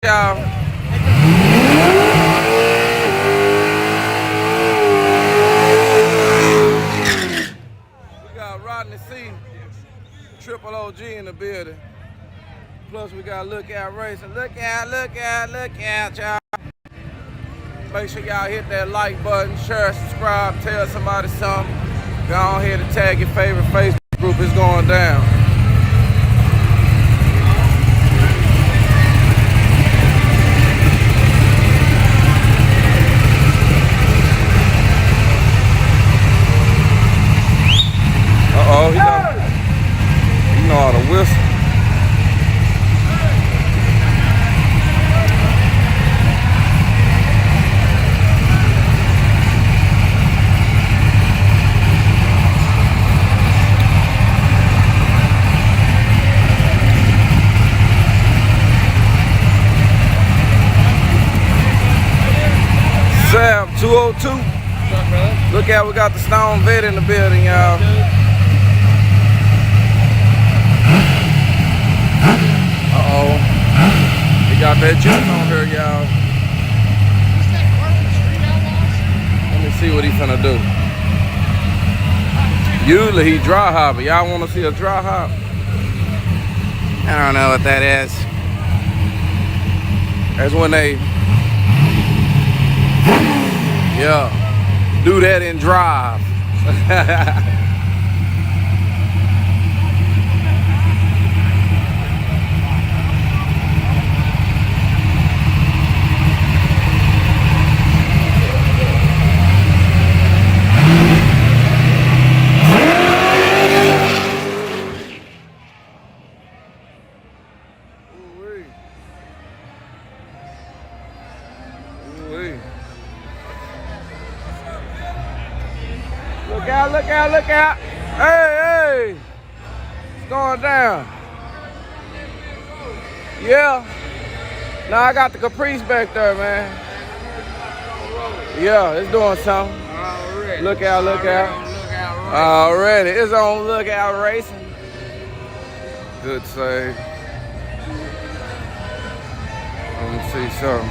Y'all. We got Rodney C, Triple OG in the building. Plus we got Lookout Racing. Look out, y'all. Make sure y'all hit that like button, share, subscribe, tell somebody something. Go on here to tag your favorite Facebook group. It's going down. Uh-oh, he know how to whistle. Sam 202. What's up, brother? Look out, we got the Stone Vet in the building, y'all. Uh-oh. He got that juice on here, y'all. Let me see what he finna do. Usually he dry hopping. Y'all wanna see a dry hop? I don't know what that is. That's when they, yeah, do that and drive. Look out. Hey. It's going down. Yeah. Now I got the caprice back there, man. Yeah, it's doing something. Already. Look out. Already. It's on Lookout Racing. Good save. Let me see something.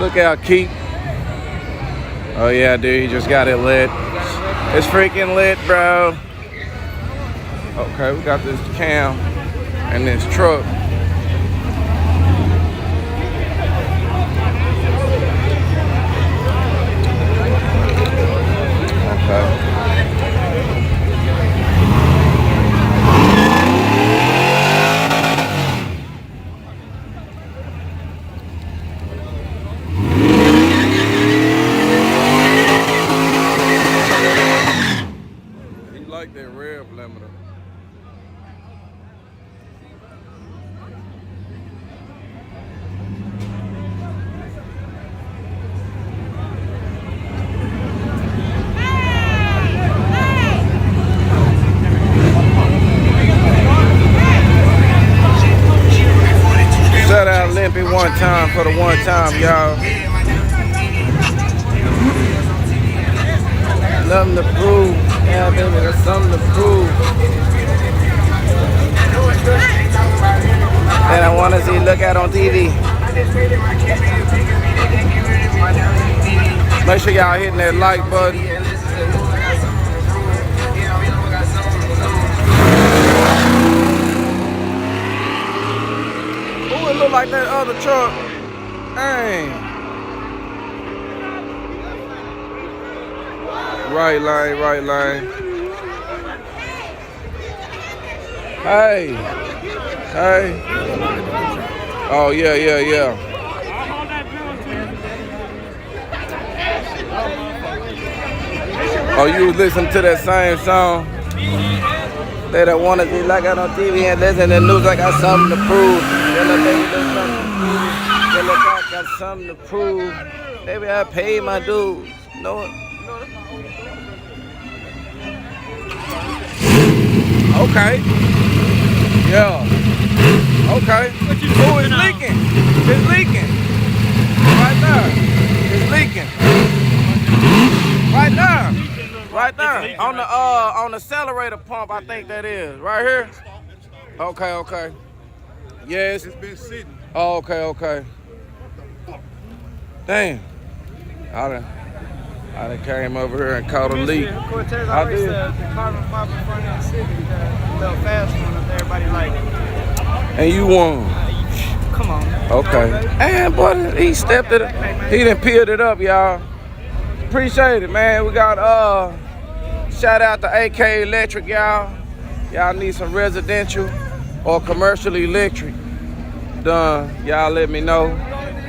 Look out, Keith. Oh yeah, dude, he just got it lit. It's freaking lit, bro. Okay, we got this cam and this truck. Okay. Like that rev limiter. Shout out Limpy one time for the one time, y'all. Nothing to prove. Yeah, baby, there's something to prove. And I want to see Lookout on TV. Make sure y'all hitting that like button. Ooh, it look like that other truck. Dang. Right line. Hey. Oh, yeah. Oh, you was listening to that same song? They don't want to see like I on TV and listen to the news. I got something to prove. Yello got something to prove. Baby, I paid my dues. No. Okay. Yeah. Okay. Oh, it's leaking. It's leaking. Right there. It's leaking. Right there. Right there. On the accelerator pump, I think that is. Right here. Okay. Yes. It's been sitting. Oh, okay. Damn. I done came over here and caught a leak. Cortez I always did. the carbon fiber front end city, the little fast one that everybody like. And you won. Come on, man. Okay. And boy, he stepped it. He done peeled it up, y'all. Appreciate it, man. We got shout out to AK Electric, y'all. Y'all need some residential or commercial electric done. Y'all let me know.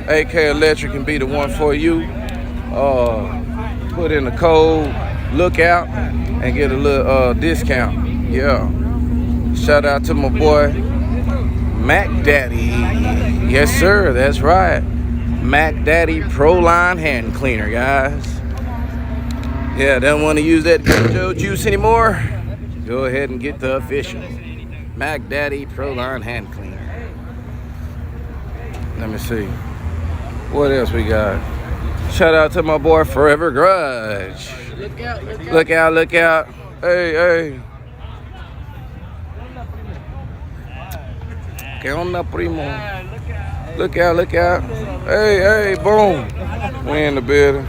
AK Electric can be the one for you. Put in the code, look out, and get a little discount. Yeah. Shout out to my boy Mac Daddy. Yes, sir, that's right. Mac Daddy Pro Line Hand Cleaner, guys. Yeah, don't want to use that Joe juice anymore? Go ahead and get the official Mac Daddy Pro Line Hand Cleaner. Let me see. What else we got? Shout out to my boy Forever Grudge. Look out. Hey. Que onda, primo? Look out. Hey, boom. We in the building.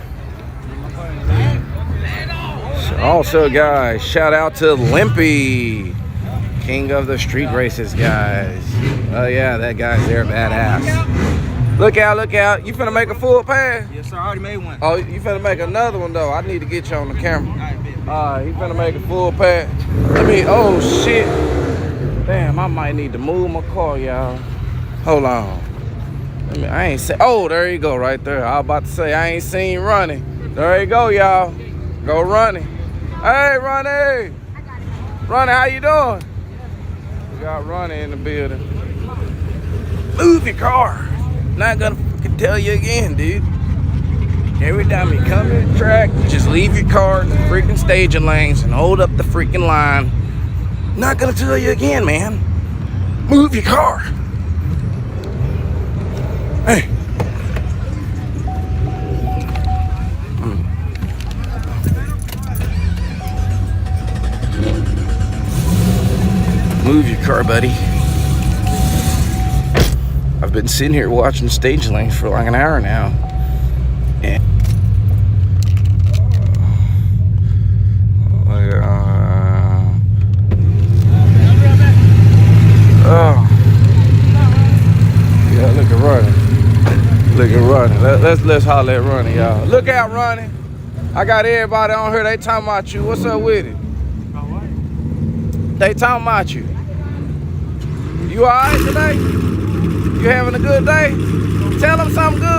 Also, guys, shout out to Limpy, king of the street races, guys. Oh, yeah, that guy's there, badass. Look out. You finna make a full pass? Yes, sir. I already made one. Oh, you finna make another one, though. I need to get you on the camera. He finna make a full pass. Oh, shit. Damn, I might need to move my car, y'all. Hold on. I ain't say. Oh, there you go, right there. I was about to say, I ain't seen running. There you go, y'all. Go running. Hey, Ronnie. Ronnie, how you doing? We got Ronnie in the building. Move your car. Not gonna fucking tell you again, dude. Every time you come to the track, just leave your car in the freaking staging lanes and hold up the freaking line. Not gonna tell you again, man. Move your car. Hey. Move your car, buddy. I've been sitting here watching stage lanes for like an hour now. And yeah, look at running. Let's holler at Ronnie, y'all. Look out, Ronnie. I got everybody on here. They talking about you. What's up with it? They talking about you. You all right today? You having a good day? Tell them something good.